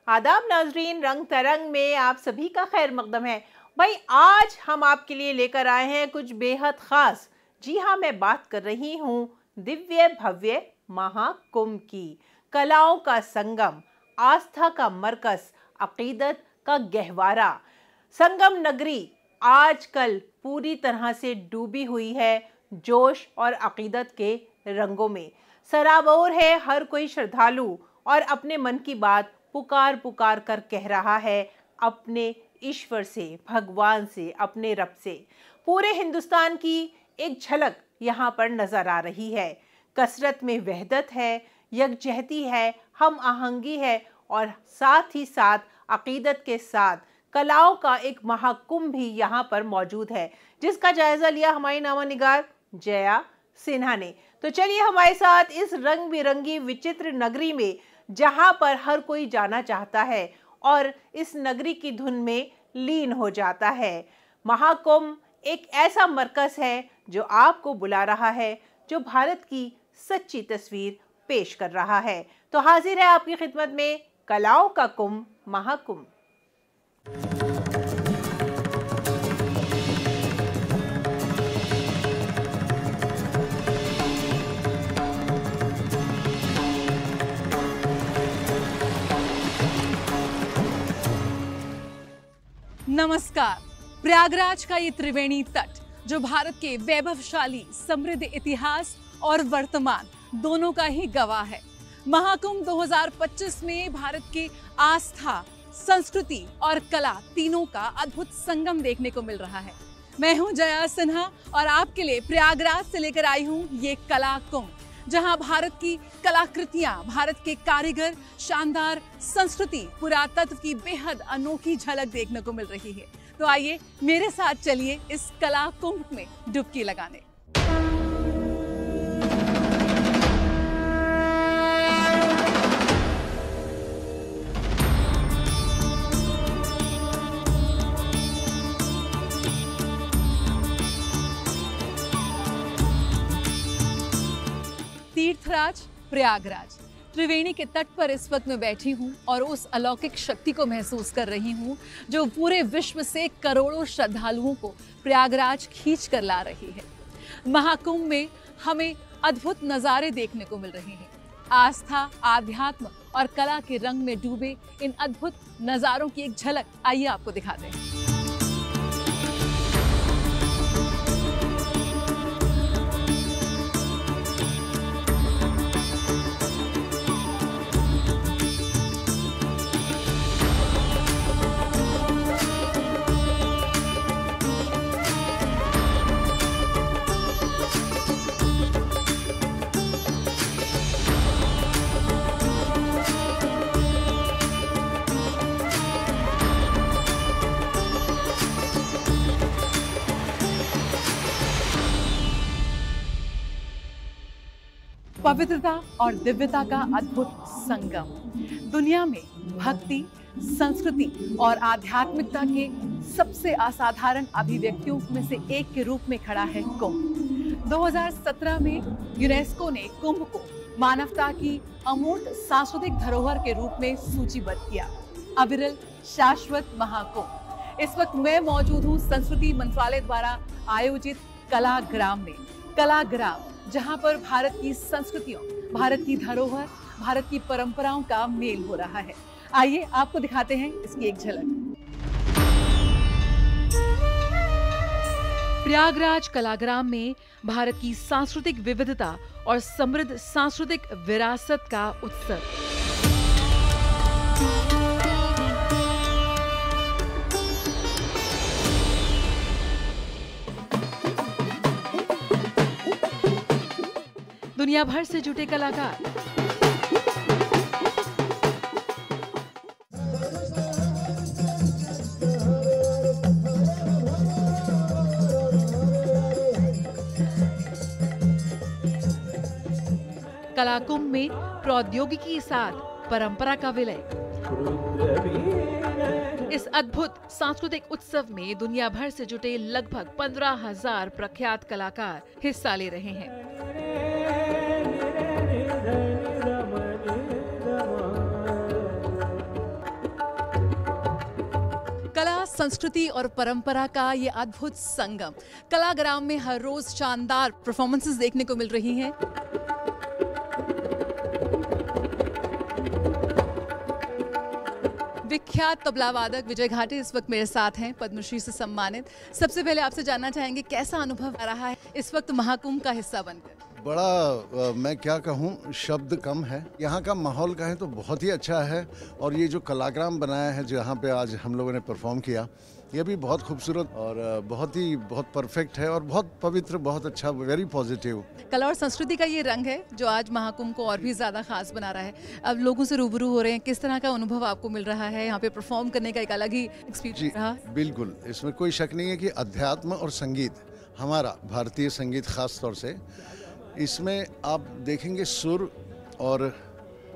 आदाब नाजरीन, रंग तरंग में आप सभी का खैर मकदम है। भाई आज हम आपके लिए लेकर आए हैं कुछ बेहद खास। जी हाँ, मैं बात कर रही हूँ दिव्य भव्य महाकुंभ की। कलाओं का संगम, आस्था का मरकज, अकीदत का गहवारा। संगम नगरी आजकल पूरी तरह से डूबी हुई है जोश और अकीदत के रंगों में। सराबोर है हर कोई श्रद्धालु और अपने मन की बात पुकार पुकार कर कह रहा है अपने ईश्वर से, भगवान से, अपने रब से। पूरे हिंदुस्तान की एक झलक यहाँ पर नजर आ रही है। कसरत में वहदत है, यकजहती है, हम आहंगी है और साथ ही साथ अकीदत के साथ कलाओं का एक महाकुंभ भी यहाँ पर मौजूद है, जिसका जायजा लिया हमारी नामानिगार जया सिन्हा ने। तो चलिए हमारे साथ इस रंग बिरंगी विचित्र नगरी में, जहां पर हर कोई जाना चाहता है और इस नगरी की धुन में लीन हो जाता है। महाकुंभ एक ऐसा मरकज है जो आपको बुला रहा है, जो भारत की सच्ची तस्वीर पेश कर रहा है। तो हाजिर है आपकी खिदमत में कलाओं का कुंभ, महाकुंभ। नमस्कार। प्रयागराज का ये त्रिवेणी तट, जो भारत के वैभवशाली समृद्ध इतिहास और वर्तमान दोनों का ही गवाह है। महाकुंभ 2025 में भारत के आस्था, संस्कृति और कला तीनों का अद्भुत संगम देखने को मिल रहा है। मैं हूं जया सिन्हा और आपके लिए प्रयागराज से लेकर आई हूं ये कला कुंभ, जहां भारत की कलाकृतियां, भारत के कारीगर, शानदार संस्कृति, पुरातत्व की बेहद अनोखी झलक देखने को मिल रही है। तो आइए मेरे साथ चलिए इस कला कुंभ में डुबकी लगाने। तीर्थराज प्रयागराज त्रिवेणी के तट पर इस वक्त मैं बैठी हूं और उस अलौकिक शक्ति को महसूस कर रही हूं जो पूरे विश्व से करोड़ों श्रद्धालुओं को प्रयागराज खींच कर ला रही है। महाकुंभ में हमें अद्भुत नज़ारे देखने को मिल रहे हैं। आस्था, आध्यात्म और कला के रंग में डूबे इन अद्भुत नज़ारों की एक झलक आइए आपको दिखाते हैं। पवित्रता और दिव्यता का अद्भुत संगम। दुनिया में भक्ति, संस्कृति और आध्यात्मिकता के सबसे असाधारण अभिव्यक्तियों में से एक के रूप में खड़ा है कुंभ। 2017 में यूनेस्को ने कुंभ को मानवता की अमूर्त सांस्कृतिक धरोहर के रूप में सूचीबद्ध किया। अविरल शाश्वत महाकुंभ। इस वक्त मैं मौजूद हूँ संस्कृति मंत्रालय द्वारा आयोजित कलाग्राम में। कलाग्राम जहां पर भारत की संस्कृतियों, भारत की धरोहर, भारत की परंपराओं का मेल हो रहा है। आइए आपको दिखाते हैं इसकी एक झलक। प्रयागराज कलाग्राम में भारत की सांस्कृतिक विविधता और समृद्ध सांस्कृतिक विरासत का उत्सव। दुनिया भर से जुटे कलाकार, कलाकुंभ में प्रौद्योगिकी के साथ परंपरा का विलय। इस अद्भुत सांस्कृतिक उत्सव में दुनिया भर से जुटे लगभग 15,000 प्रख्यात कलाकार हिस्सा ले रहे हैं। संस्कृति और परंपरा का ये अद्भुत संगम। कलाग्राम में हर रोज शानदार परफॉर्मेंसेस देखने को मिल रही हैं। विख्यात तबला वादक विजय घाटे इस वक्त मेरे साथ हैं, पद्मश्री से सम्मानित। सबसे पहले आपसे जानना चाहेंगे कैसा अनुभव आ रहा है इस वक्त महाकुंभ का हिस्सा बनकर? बड़ा मैं क्या कहूँ, शब्द कम है। यहाँ का माहौल कहें तो बहुत ही अच्छा है, और ये जो कलाग्राम बनाया है जहाँ पे आज हम लोगों ने परफॉर्म किया, ये भी बहुत खूबसूरत और बहुत परफेक्ट है और बहुत पवित्र, बहुत अच्छा, वेरी पॉजिटिव। कला और संस्कृति का ये रंग है जो आज महाकुंभ को और भी ज़्यादा खास बना रहा है। अब लोगों से रूबरू हो रहे हैं, किस तरह का अनुभव आपको मिल रहा है? यहाँ पे परफॉर्म करने का एक अलग ही एक्सपीरियंस रहा? बिल्कुल, इसमें कोई शक नहीं है कि अध्यात्म और संगीत, हमारा भारतीय संगीत खास तौर से, इसमें आप देखेंगे सुर और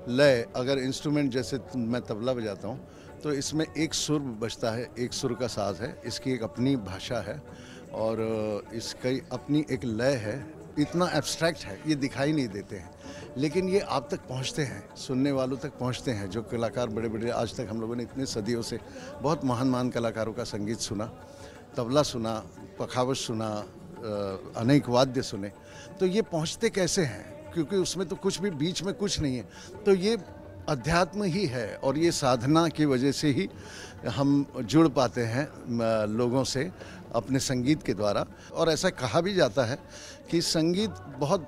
लय। अगर इंस्ट्रूमेंट जैसे मैं तबला बजाता हूँ तो इसमें एक सुर बजता है, एक सुर का साज है, इसकी एक अपनी भाषा है और इसकी अपनी एक लय है। इतना एब्स्ट्रैक्ट है, ये दिखाई नहीं देते हैं, लेकिन ये आप तक पहुँचते हैं, सुनने वालों तक पहुँचते हैं। जो कलाकार बड़े बड़े, आज तक हम लोगों ने इतने सदियों से बहुत महान कलाकारों का संगीत सुना, तबला सुना, पखावज सुना, अनेक वाद्य सुने, तो ये पहुँचते कैसे हैं? क्योंकि उसमें तो कुछ भी बीच में कुछ नहीं है। तो ये अध्यात्म ही है और ये साधना की वजह से ही हम जुड़ पाते हैं लोगों से अपने संगीत के द्वारा। और ऐसा कहा भी जाता है कि संगीत बहुत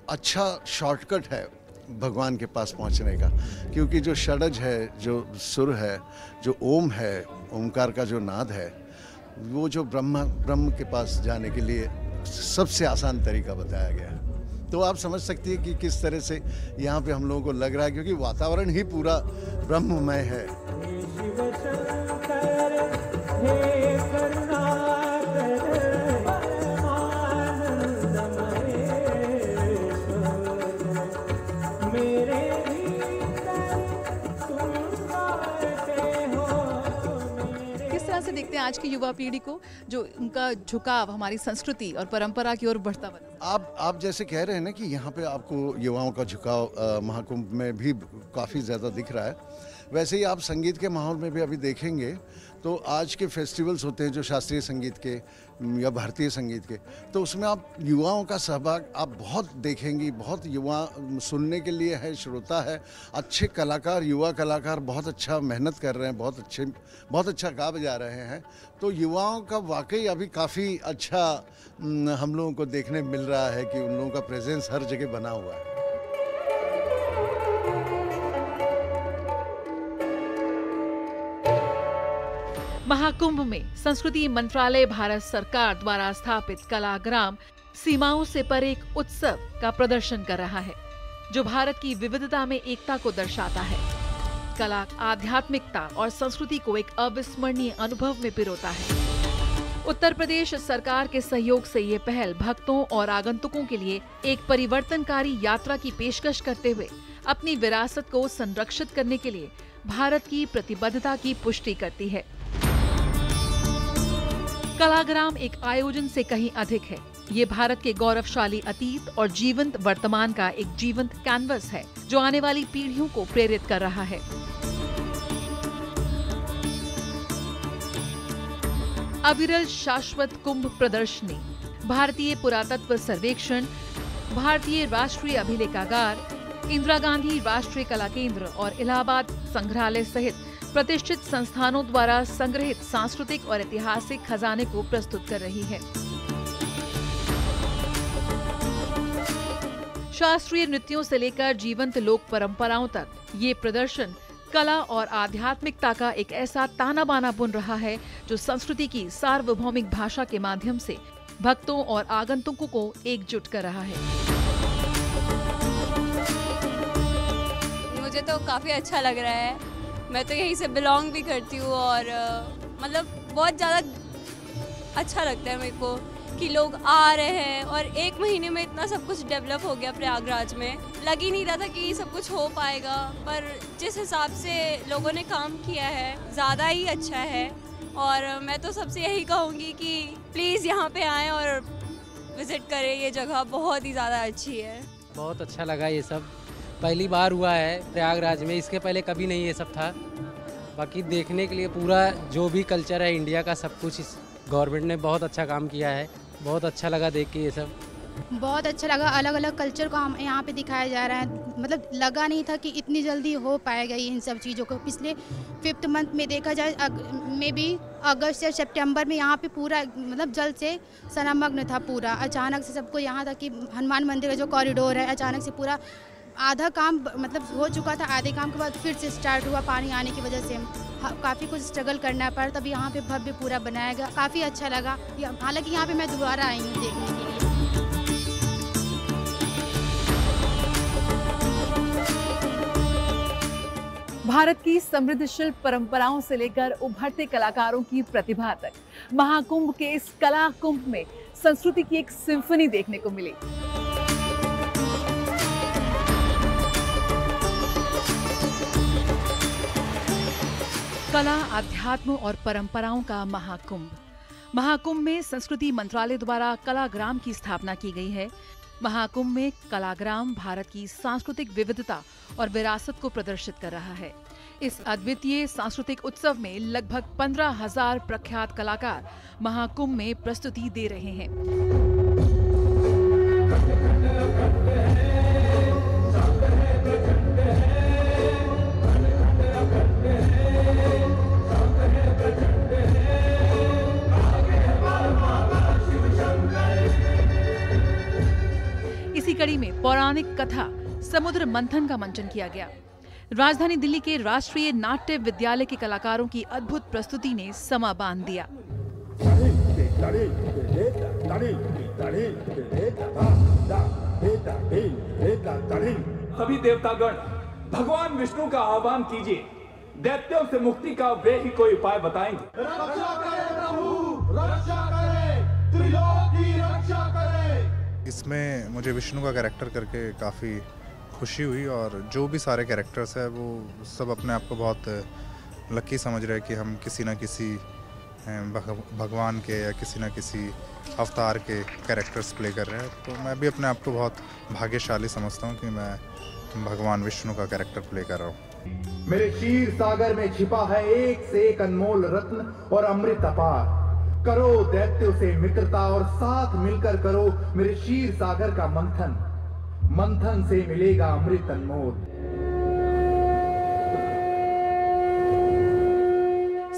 अच्छा शॉर्टकट है भगवान के पास पहुंचने का, क्योंकि जो षडज है, जो सुर है, जो ओम है, ओमकार का जो नाद है, वो जो ब्रह्म के पास जाने के लिए सबसे आसान तरीका बताया गया है। तो आप समझ सकती है कि किस तरह से यहाँ पे हम लोगों को लग रहा है, क्योंकि वातावरण ही पूरा ब्रह्ममय है। से देखते हैं आज की युवा पीढ़ी को, जो उनका झुकाव हमारी संस्कृति और परंपरा की ओर बढ़ता हुआ? आप जैसे कह रहे हैं ना कि यहाँ पे आपको युवाओं का झुकाव महाकुंभ में भी काफ़ी ज़्यादा दिख रहा है, वैसे ही आप संगीत के माहौल में भी अभी देखेंगे तो आज के फेस्टिवल्स होते हैं जो शास्त्रीय संगीत के या भारतीय संगीत के, तो उसमें आप युवाओं का सहभाग आप बहुत देखेंगी। बहुत युवा सुनने के लिए है, श्रोता है, अच्छे कलाकार, युवा कलाकार बहुत अच्छा मेहनत कर रहे हैं, बहुत अच्छा गा बजा रहे हैं। तो युवाओं का वाकई अभी काफ़ी अच्छा हम लोगों को देखने मिल रहा है कि उन लोगों का प्रेजेंस हर जगह बना हुआ है। महाकुंभ में संस्कृति मंत्रालय भारत सरकार द्वारा स्थापित कलाग्राम सीमाओं से परे एक उत्सव का प्रदर्शन कर रहा है, जो भारत की विविधता में एकता को दर्शाता है। कला आध्यात्मिकता और संस्कृति को एक अविस्मरणीय अनुभव में पिरोता है। उत्तर प्रदेश सरकार के सहयोग से ये पहल भक्तों और आगंतुकों के लिए एक परिवर्तनकारी यात्रा की पेशकश करते हुए अपनी विरासत को संरक्षित करने के लिए भारत की प्रतिबद्धता की पुष्टि करती है। कलाग्राम एक आयोजन से कहीं अधिक है। ये भारत के गौरवशाली अतीत और जीवंत वर्तमान का एक जीवंत कैनवस है, जो आने वाली पीढ़ियों को प्रेरित कर रहा है। अविरल शाश्वत कुंभ प्रदर्शनी, भारतीय पुरातत्व सर्वेक्षण, भारतीय राष्ट्रीय अभिलेखागार, इंदिरा गांधी राष्ट्रीय कला केंद्र और इलाहाबाद संग्रहालय सहित प्रतिष्ठित संस्थानों द्वारा संग्रहित सांस्कृतिक और ऐतिहासिक खजाने को प्रस्तुत कर रही है। शास्त्रीय नृत्यों से लेकर जीवंत लोक परंपराओं तक ये प्रदर्शन कला और आध्यात्मिकता का एक ऐसा ताना बाना बुन रहा है, जो संस्कृति की सार्वभौमिक भाषा के माध्यम से भक्तों और आगंतुकों को एकजुट कर रहा है। मुझे तो काफ़ी अच्छा लग रहा है। मैं तो यहीं से बिलोंग भी करती हूँ और मतलब बहुत ज़्यादा अच्छा लगता है मेरे को कि लोग आ रहे हैं और एक महीने में इतना सब कुछ डेवलप हो गया प्रयागराज में। लग ही नहीं रहा था कि सब कुछ हो पाएगा, पर जिस हिसाब से लोगों ने काम किया है ज़्यादा ही अच्छा है। और मैं तो सबसे यही कहूँगी कि प्लीज़ यहाँ पे आएँ और विज़िट करें, ये जगह बहुत ही ज़्यादा अच्छी है। बहुत अच्छा लगा, ये सब पहली बार हुआ है प्रयागराज में, इसके पहले कभी नहीं ये सब था। बाकी देखने के लिए पूरा जो भी कल्चर है इंडिया का सब कुछ इस गवर्नमेंट ने बहुत अच्छा काम किया है। बहुत अच्छा लगा देख के ये सब। बहुत अच्छा लगा, अलग अलग कल्चर को हम यहाँ पे दिखाया जा रहा है। मतलब लगा नहीं था कि इतनी जल्दी हो पाएगा इन सब चीज़ों को। पिछले 5th मंथ में देखा जाए मे बी अगस्त या सितंबर में यहाँ पे पूरा मतलब जल से सनामग्न था पूरा। अचानक से सबको यहाँ तक कि हनुमान मंदिर का जो कॉरिडोर है अचानक से पूरा आधा काम मतलब हो चुका था, आधे काम के बाद फिर से स्टार्ट हुआ पानी आने की वजह से। काफ़ी कुछ स्ट्रगल करना पड़ा तब यहाँ पे भव्य पूरा बनाया गया। काफ़ी अच्छा लगा। हालांकि यहाँ पे मैं दोबारा आई हूँ देखने के लिए। भारत की समृद्ध शिल्प परंपराओं से लेकर उभरते कलाकारों की प्रतिभा तक महाकुंभ के इस कला कुंभ में संस्कृति की एक सिम्फनी देखने को मिली। कला, अध्यात्म और परंपराओं का महाकुंभ। महाकुंभ में संस्कृति मंत्रालय द्वारा कलाग्राम की स्थापना की गई है। महाकुंभ में कलाग्राम भारत की सांस्कृतिक विविधता और विरासत को प्रदर्शित कर रहा है। इस अद्वितीय सांस्कृतिक उत्सव में लगभग 15,000 प्रख्यात कलाकार महाकुंभ में प्रस्तुति दे रहे हैं। इसी कड़ी में पौराणिक कथा समुद्र मंथन का मंचन किया गया। राजधानी दिल्ली के राष्ट्रीय नाट्य विद्यालय के कलाकारों की अद्भुत प्रस्तुति ने समा बांध दिया। सभी देवतागण भगवान विष्णु का आह्वान कीजिए। दैत्यों से मुक्ति का वे ही कोई उपाय बताएंगे। रक्षा करे प्रभु, रक्षा करे, त्रिलोक की रक्षा करे। इसमें मुझे विष्णु का कैरेक्टर करके काफ़ी खुशी हुई और जो भी सारे कैरेक्टर्स हैं वो सब अपने आप को बहुत लकी समझ रहे हैं कि हम किसी न किसी भगवान के या किसी न किसी अवतार के कैरेक्टर्स प्ले कर रहे हैं। तो मैं भी अपने आप को बहुत भाग्यशाली समझता हूँ कि मैं भगवान विष्णु का कैरेक्टर प्ले कर रहा हूँ। मेरे क्षीर सागर में छिपा है एक से एक अनमोल रत्न और अमृत अपार। करो दैत्यों से मित्रता और साथ मिलकर करो मेरे क्षीर सागर का मंथन। मंथन से मिलेगा अमृत अनमोल।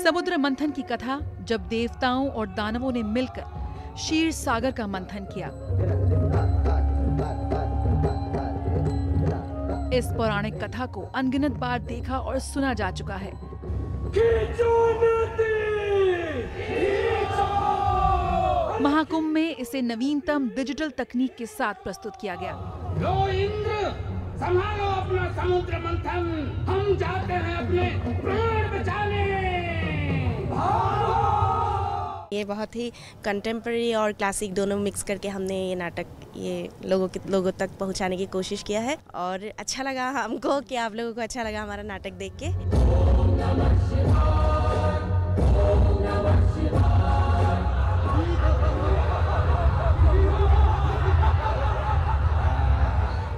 समुद्र मंथन की कथा जब देवताओं और दानवों ने मिलकर क्षीर सागर का मंथन किया। इस पौराणिक कथा को अनगिनत बार देखा और सुना जा चुका है। महाकुंभ में इसे नवीनतम डिजिटल तकनीक के साथ प्रस्तुत किया गया। लो इंद्र, संभालो अपना समुद्र मंथन, हम जाते हैं अपने प्राण बचाने। ये बहुत ही कंटेम्प्रेरी और क्लासिक दोनों मिक्स करके हमने ये नाटक लोगों तक पहुंचाने की कोशिश किया है और अच्छा लगा हमको कि आप लोगों को अच्छा लगा हमारा नाटक देख के।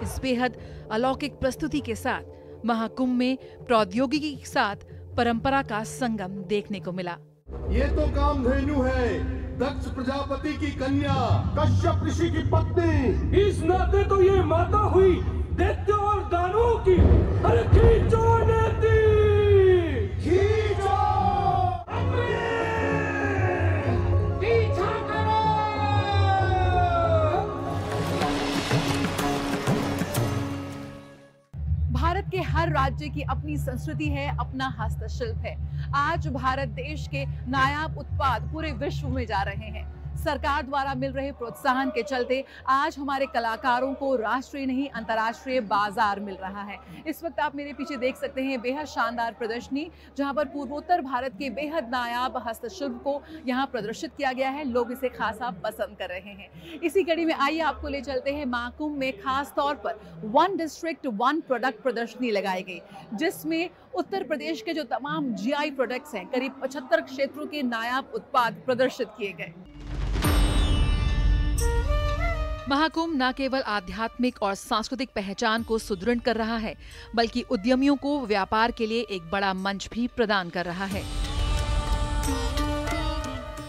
इस बेहद अलौकिक प्रस्तुति के साथ महाकुंभ में प्रौद्योगिकी के साथ परंपरा का संगम देखने को मिला। ये तो कामधेनु है, दक्ष प्रजापति की कन्या, कश्यप ऋषि की पत्नी। इस नाते तो ये माता हुई दैत्यों और दानवों की। अरे खींचो नेति, खींचो पीछा करो। भारत के हर राज्य की अपनी संस्कृति है, अपना हस्तशिल्प है। आज भारत देश के नायाब उत्पाद पूरे विश्व में जा रहे हैं। सरकार द्वारा मिल रहे प्रोत्साहन के चलते आज हमारे कलाकारों को राष्ट्रीय नहीं अंतर्राष्ट्रीय बाजार मिल रहा है। इस वक्त आप मेरे पीछे देख सकते हैं बेहद शानदार प्रदर्शनी, जहां पर पूर्वोत्तर भारत के बेहद नायाब हस्तशिल्प को यहां प्रदर्शित किया गया है। लोग इसे खासा पसंद कर रहे हैं। इसी कड़ी में आइए आपको ले चलते हैं महाकुंभ में खास तौर पर वन डिस्ट्रिक्ट वन प्रोडक्ट प्रदर्शनी लगाई गई, जिसमें उत्तर प्रदेश के जो तमाम जीआई प्रोडक्ट्स हैं, करीब 75 क्षेत्रों के नायाब उत्पाद प्रदर्शित किए गए। महाकुंभ न केवल आध्यात्मिक और सांस्कृतिक पहचान को सुदृढ़ कर रहा है, बल्कि उद्यमियों को व्यापार के लिए एक बड़ा मंच भी प्रदान कर रहा है।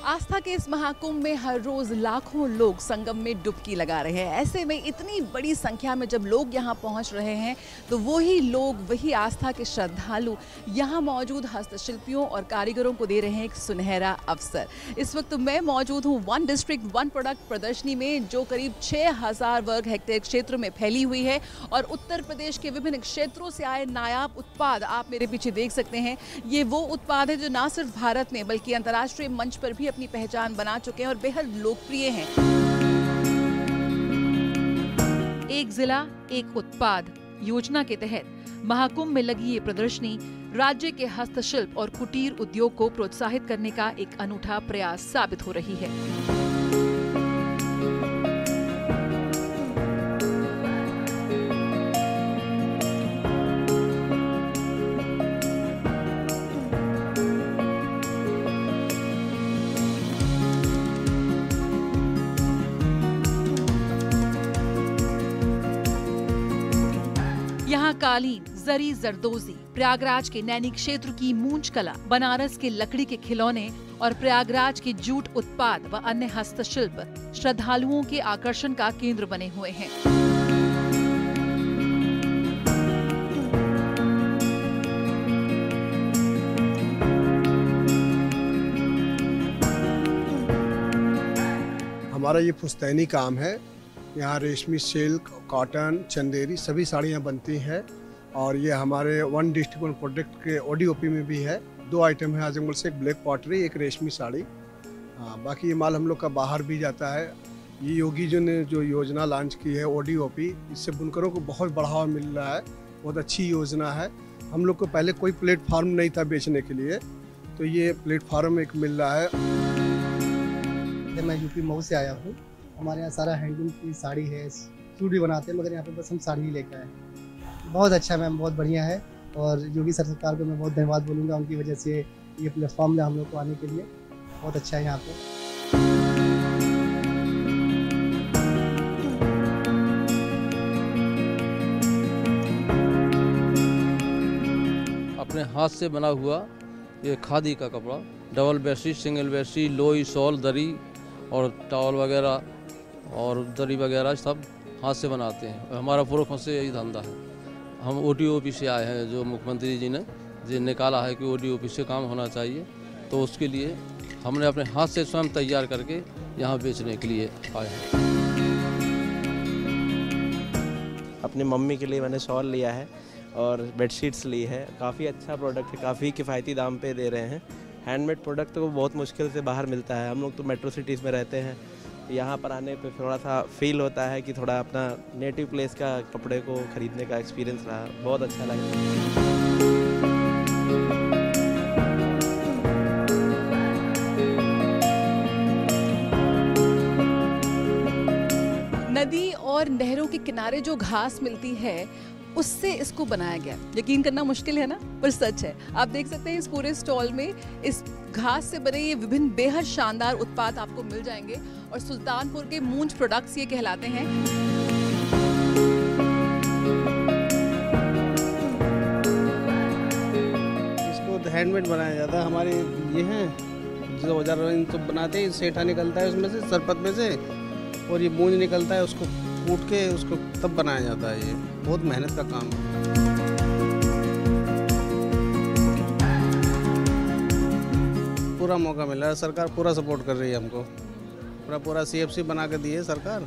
आस्था के इस महाकुंभ में हर रोज लाखों लोग संगम में डुबकी लगा रहे हैं। ऐसे में इतनी बड़ी संख्या में जब लोग यहाँ पहुँच रहे हैं तो वही लोग, वही आस्था के श्रद्धालु यहाँ मौजूद हस्तशिल्पियों और कारीगरों को दे रहे हैं एक सुनहरा अवसर। इस वक्त मैं मौजूद हूँ वन डिस्ट्रिक्ट वन प्रोडक्ट प्रदर्शनी में, जो करीब 6000 वर्ग हेक्टेयर क्षेत्र में फैली हुई है और उत्तर प्रदेश के विभिन्न क्षेत्रों से आए नायाब उत्पाद आप मेरे पीछे देख सकते हैं। ये वो उत्पाद है जो न सिर्फ भारत में बल्कि अंतर्राष्ट्रीय मंच पर भी अपनी पहचान बना चुके हैं और बेहद लोकप्रिय हैं। एक जिला एक उत्पाद योजना के तहत महाकुंभ में लगी ये प्रदर्शनी राज्य के हस्तशिल्प और कुटीर उद्योग को प्रोत्साहित करने का एक अनूठा प्रयास साबित हो रही है। यहाँ कालीन, जरी जरदोजी, प्रयागराज के नैनी क्षेत्र की मूंछ कला, बनारस के लकड़ी के खिलौने और प्रयागराज के जूट उत्पाद व अन्य हस्तशिल्प श्रद्धालुओं के आकर्षण का केंद्र बने हुए हैं। हमारा ये पुश्तैनी काम है। यहाँ रेशमी, सिल्क, कॉटन, चंदेरी सभी साड़ियाँ बनती हैं और ये हमारे वन डिस्ट्रिक्ट वन प्रोडक्ट के ODOP में भी है। 2 आइटम है आजमगढ़ से, एक ब्लैक पॉटरी, एक रेशमी साड़ी। बाकी ये माल हम लोग का बाहर भी जाता है। ये योगी जी ने जो योजना लॉन्च की है ODOP, इससे बुनकरों को बहुत बढ़ावा मिल रहा है। बहुत अच्छी योजना है। हम लोग को पहले कोई प्लेटफार्म नहीं था बेचने के लिए, तो ये प्लेटफार्म एक मिल रहा है। मैं यूपी मऊ से आया हूँ। हमारे यहाँ सारा हैंडलूम की साड़ी है, सूट भी बनाते हैं, मगर यहाँ पे बस हम साड़ी ही लेकर आए। बहुत अच्छा मैम, बहुत बढ़िया है और योगी सरकार को मैं बहुत धन्यवाद बोलूँगा। उनकी वजह से ये प्लेटफॉर्म में हम लोग को आने के लिए बहुत अच्छा है यहाँ पे। अपने हाथ से बना हुआ ये खादी का कपड़ा, डबल बेडशीट, सिंगल बेडशीट, लोई, शॉल, दरी और टॉवल वगैरह और दरी वगैरह सब हाथ से बनाते हैं। हमारा पूर्व से यही धंधा है। हम ODOP से आए हैं, जो मुख्यमंत्री जी ने निकाला है कि ODOP से काम होना चाहिए, तो उसके लिए हमने अपने हाथ से स्वयं तैयार करके यहाँ बेचने के लिए आए हैं। अपनी मम्मी के लिए मैंने शॉल लिया है और बेडशीट्स ली है। काफ़ी अच्छा प्रोडक्ट है, काफ़ी किफ़ायती दाम पे दे रहे हैं। हैंडमेड प्रोडक्ट तो बहुत मुश्किल से बाहर मिलता है। हम लोग तो मेट्रो सिटीज़ में रहते हैं, यहाँ पर आने पे थोड़ा सा फील होता है कि थोड़ा अपना नेटिव प्लेस का कपड़े को खरीदने का एक्सपीरियंस रहा, बहुत अच्छा लगा। नदी और नहरों के किनारे जो घास मिलती है उससे इसको बनाया गया। यकीन करना मुश्किल है ना, पर सच है। आप देख सकते हैं इस पूरे स्टॉल में इस घास से बने ये विभिन्न बेहद शानदार उत्पाद आपको मिल जाएंगे और सुल्तानपुर के मूंछ प्रोडक्ट्स ये कहलाते हैं। इसको हैंडमेड बनाया जाता है। हमारे ये हैं जो औजार इनको बनाते हैं, सेठा निकलता है उसमें से, सरपत में से, और ये मूंज निकलता है, उसको कूट के उसको तब बनाया जाता है। ये बहुत मेहनत का काम है। पूरा मौका मिल रहा है, सरकार पूरा सपोर्ट कर रही है हमको। पूरा CFC बना के दी है सरकार,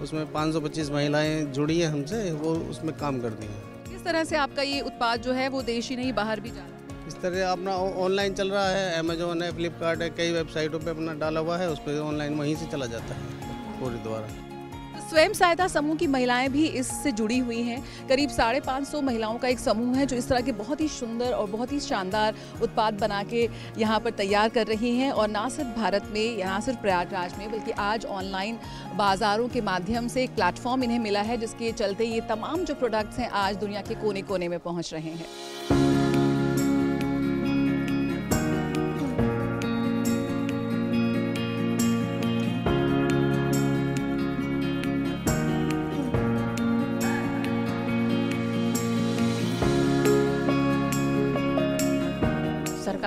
उसमें 525 महिलाएं जुड़ी हैं हमसे, वो उसमें काम करती हैं। किस तरह से आपका ये उत्पाद जो है वो देश ही नहीं बाहर भी जा रहा है? इस तरह अपना ऑनलाइन चल रहा है, अमेजोन है, फ्लिपकार्ट है, कई वेबसाइटों पे अपना डाला हुआ है, उस पर ऑनलाइन वहीं से चला जाता है पूरे द्वारा। स्वयं सहायता समूह की महिलाएं भी इससे जुड़ी हुई हैं। करीब 550 महिलाओं का एक समूह है जो इस तरह के बहुत ही सुंदर और बहुत ही शानदार उत्पाद बना के यहाँ पर तैयार कर रही हैं। और ना सिर्फ भारत में, यहाँ सिर्फ प्रयागराज में, बल्कि आज ऑनलाइन बाज़ारों के माध्यम से एक प्लेटफॉर्म इन्हें मिला है, जिसके चलते ये तमाम जो प्रोडक्ट्स हैं आज दुनिया के कोने कोने में पहुँच रहे हैं।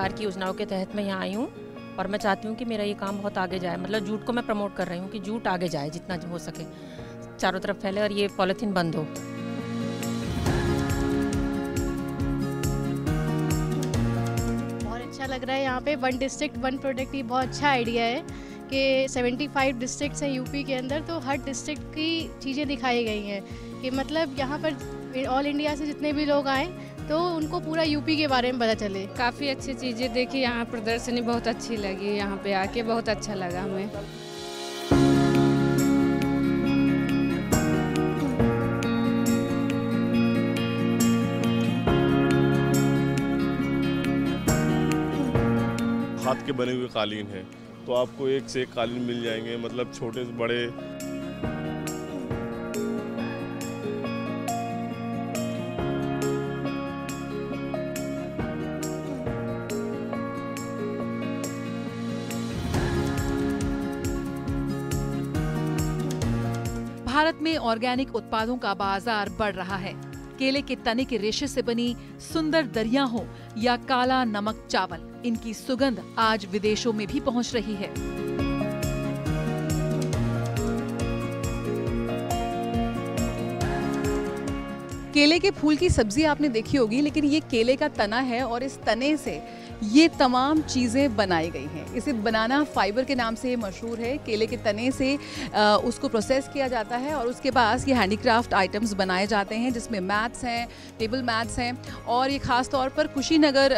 सरकार की योजनाओं के तहत मैं यहाँ आई हूँ और मैं चाहती हूँ कि मेरा ये काम बहुत आगे जाए। मतलब जूट को मैं प्रमोट कर रही हूँ कि जूट आगे जाए, जितना हो सके चारों तरफ फैले और ये पॉलीथीन बंद हो। बहुत अच्छा लग रहा है यहाँ पे, 1 डिस्ट्रिक्ट 1 प्रोडक्ट, ये बहुत अच्छा आइडिया है कि 75 डिस्ट्रिक्ट्स हैं यूपी के अंदर, तो हर डिस्ट्रिक्ट की चीज़ें दिखाई गई हैं कि मतलब यहाँ पर ऑल इंडिया से जितने भी लोग आए तो उनको पूरा यूपी के बारे में पता चले। काफ़ी अच्छी चीज़ें देखी, यहाँ प्रदर्शनी बहुत अच्छी लगी, यहाँ पे आके बहुत अच्छा लगा हमें। हाथ के बने हुए कालीन हैं, तो आपको एक से एक कालीन मिल जाएंगे, मतलब छोटे से बड़े। भारत में ऑर्गेनिक उत्पादों का बाजार बढ़ रहा है। केले के तने के रेशे से बनी सुंदर दरियां हो या काला नमक चावल, इनकी सुगंध आज विदेशों में भी पहुंच रही है। केले के फूल की सब्जी आपने देखी होगी, लेकिन ये केले का तना है और इस तने से ये तमाम चीज़ें बनाई गई हैं। इसे बनाना फाइबर के नाम से ये मशहूर है। केले के तने से उसको प्रोसेस किया जाता है और उसके बाद ये हैंडीक्राफ्ट आइटम्स बनाए जाते हैं, जिसमें मैट्स हैं, टेबल मैट्स हैं, और ये ख़ास तौर पर कुशीनगर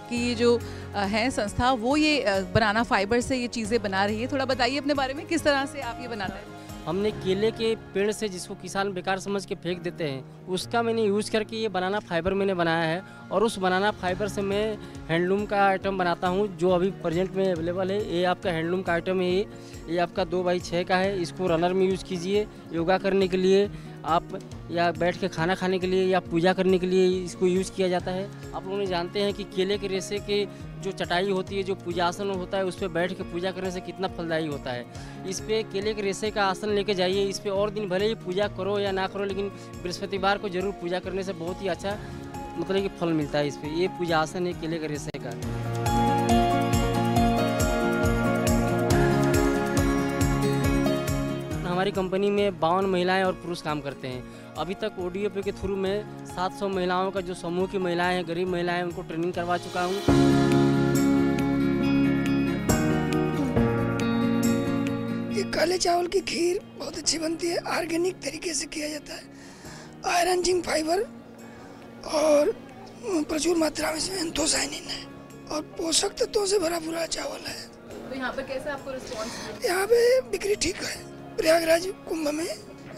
की जो है संस्था, वो ये बनाना फाइबर से ये चीज़ें बना रही है। थोड़ा बताइए अपने बारे में, किस तरह से आप ये बनाते हैं? हमने केले के पेड़ से, जिसको किसान बेकार समझ के फेंक देते हैं, उसका मैंने यूज़ करके ये बनाना फाइबर मैंने बनाया है। और उस बनाना फाइबर से मैं हैंडलूम का आइटम बनाता हूँ, जो अभी प्रेजेंट में अवेलेबल है। ये आपका हैंडलूम का आइटम है, ये आपका 2x6 का है। इसको रनर में यूज़ कीजिए, योगा करने के लिए आप, या बैठ के खाना खाने के लिए, या पूजा करने के लिए इसको यूज़ किया जाता है। आप लोग जानते हैं कि केले के रेशे के जो चटाई होती है, जो पूजासन होता है, उस पर बैठ के पूजा करने से कितना फलदायी होता है। इस पर केले के रेशे का आसन लेके जाइए, इस पर और दिन भले ही पूजा करो या ना करो, लेकिन बृहस्पतिवार को जरूर पूजा करने से बहुत ही अच्छा मतलब कि फल मिलता है। इस पर ये पूजा आसन है केले के रेशे का। हमारी कंपनी में 52 महिलाएं और पुरुष काम करते हैं। अभी तक ODOP के थ्रू में 700 महिलाओं का जो समूह की महिलाएं हैं, गरीब महिलाएं, उनको ट्रेनिंग करवा चुका हूँ। ये काले चावल की खीर बहुत अच्छी बनती है, ऑर्गेनिक तरीके से किया जाता है। आयरन, जिंक, फाइबर और प्रचुर मात्रा में इसमें एंथोसायनिन है और पोषक तत्वों से भरा पूरा चावल है। तो यहाँ पे कैसा आपको रिस्पॉन्स? यहाँ पे बिक्री ठीक है। प्रयागराज कुंभ में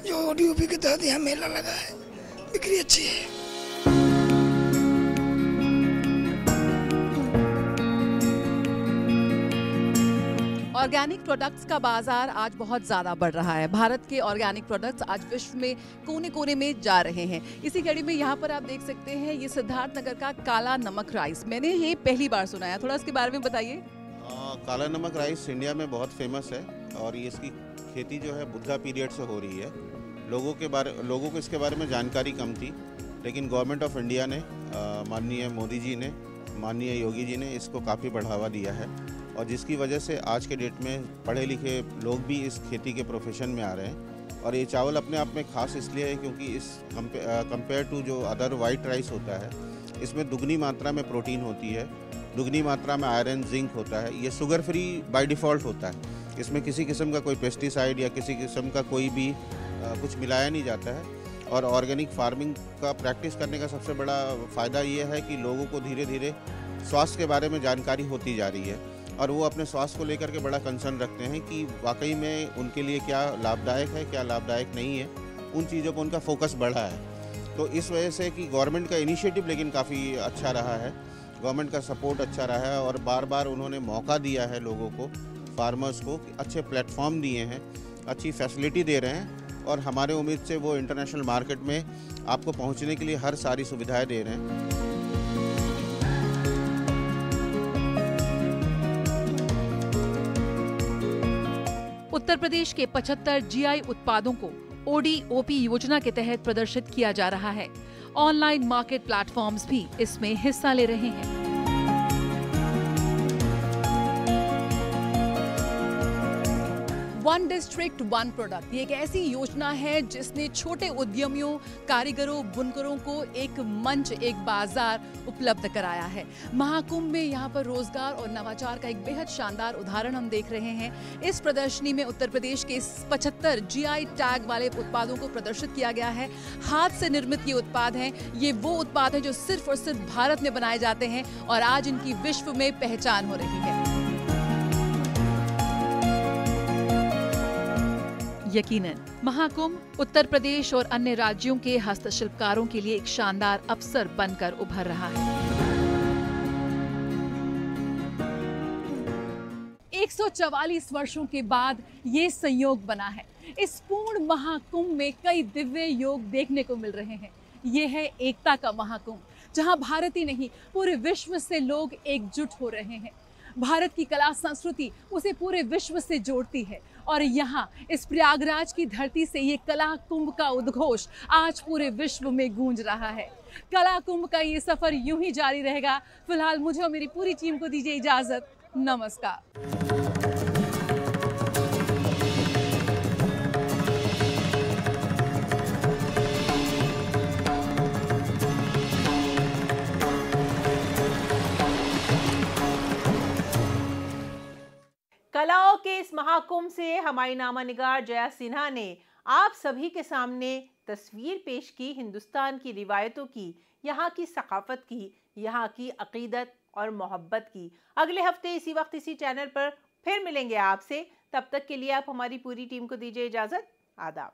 जो ODOP के तहत यहाँ मेला लगा है, बिक्री अच्छी है। ऑर्गेनिक प्रोडक्ट्स का बाजार आज बहुत ज़्यादा बढ़ रहा है। भारत के ऑर्गेनिक प्रोडक्ट्स आज विश्व में कोने कोने में जा रहे हैं। इसी कड़ी में यहाँ पर आप देख सकते हैं ये सिद्धार्थ नगर का काला नमक राइस। मैंने ये पहली बार सुना है, थोड़ा इसके बारे में बताइए। काला नमक राइस इंडिया में बहुत फेमस है और ये इसकी खेती जो है बुद्धा पीरियड से हो रही है। लोगों को इसके बारे में जानकारी कम थी, लेकिन गवर्नमेंट ऑफ इंडिया ने, माननीय मोदी जी ने, माननीय योगी जी ने इसको काफ़ी बढ़ावा दिया है, और जिसकी वजह से आज के डेट में पढ़े लिखे लोग भी इस खेती के प्रोफेशन में आ रहे हैं। और ये चावल अपने आप में ख़ास इसलिए है क्योंकि इस कंपेयर टू जो अदर वाइट राइस होता है, इसमें दुगनी मात्रा में प्रोटीन होती है, दुगनी मात्रा में आयरन, जिंक होता है। ये शुगर फ्री बाय डिफ़ॉल्ट होता है, इसमें किसी किस्म का कोई पेस्टिसाइड या किसी किस्म का कोई भी कुछ मिलाया नहीं जाता है। और ऑर्गेनिक फार्मिंग का प्रैक्टिस करने का सबसे बड़ा फ़ायदा ये है कि लोगों को धीरे धीरे स्वास्थ्य के बारे में जानकारी होती जा रही है, और वो अपने स्वास्थ्य को लेकर के बड़ा कंसर्न रखते हैं कि वाकई में उनके लिए क्या लाभदायक है, क्या लाभदायक नहीं है। उन चीज़ों पर उनका फोकस बढ़ा है। तो इस वजह से कि गवर्नमेंट का इनिशिएटिव लेकिन काफ़ी अच्छा रहा है, गवर्नमेंट का सपोर्ट अच्छा रहा है, और बार बार उन्होंने मौका दिया है लोगों को, फार्मर्स को, अच्छे प्लेटफॉर्म दिए हैं, अच्छी फैसिलिटी दे रहे हैं, और हमारे उम्मीद से वो इंटरनेशनल मार्केट में आपको पहुंचने के लिए हर सारी सुविधाएं दे रहे हैं। उत्तर प्रदेश के 75 GI उत्पादों को ODOP योजना के तहत प्रदर्शित किया जा रहा है। ऑनलाइन मार्केट प्लेटफॉर्म्स भी इसमें हिस्सा ले रहे हैं। वन डिस्ट्रिक्ट वन प्रोडक्ट ये एक ऐसी योजना है जिसने छोटे उद्यमियों, कारीगरों, बुनकरों को एक मंच, एक बाजार उपलब्ध कराया है। महाकुंभ में यहाँ पर रोजगार और नवाचार का एक बेहद शानदार उदाहरण हम देख रहे हैं। इस प्रदर्शनी में उत्तर प्रदेश के 75 GI टैग वाले उत्पादों को प्रदर्शित किया गया है। हाथ से निर्मित ये उत्पाद हैं। ये वो उत्पाद हैं जो सिर्फ और सिर्फ भारत में बनाए जाते हैं और आज इनकी विश्व में पहचान हो रही है। यकीनन महाकुंभ उत्तर प्रदेश और अन्य राज्यों के हस्तशिल्पकारों के लिए एक शानदार अवसर बनकर उभर रहा है। 144 वर्षों के बाद ये संयोग बना है। इस पूर्ण महाकुंभ में कई दिव्य योग देखने को मिल रहे हैं। ये है एकता का महाकुंभ, जहां भारत ही नहीं पूरे विश्व से लोग एकजुट हो रहे हैं। भारत की कला संस्कृति उसे पूरे विश्व से जोड़ती है और यहाँ इस प्रयागराज की धरती से ये कला कुंभ का उद्घोष आज पूरे विश्व में गूंज रहा है। कला कुंभ का ये सफर यूं ही जारी रहेगा। फिलहाल मुझे और मेरी पूरी टीम को दीजिए इजाजत। नमस्कार। कलाओं के इस महाकुंभ से हमारी नामा निगार जया सिन्हा ने आप सभी के सामने तस्वीर पेश की हिंदुस्तान की रिवायतों की, यहाँ की सकाफत की, यहाँ की अकीदत और मोहब्बत की। अगले हफ्ते इसी वक्त इसी चैनल पर फिर मिलेंगे आपसे। तब तक के लिए आप हमारी पूरी टीम को दीजिए इजाज़त। आदाब।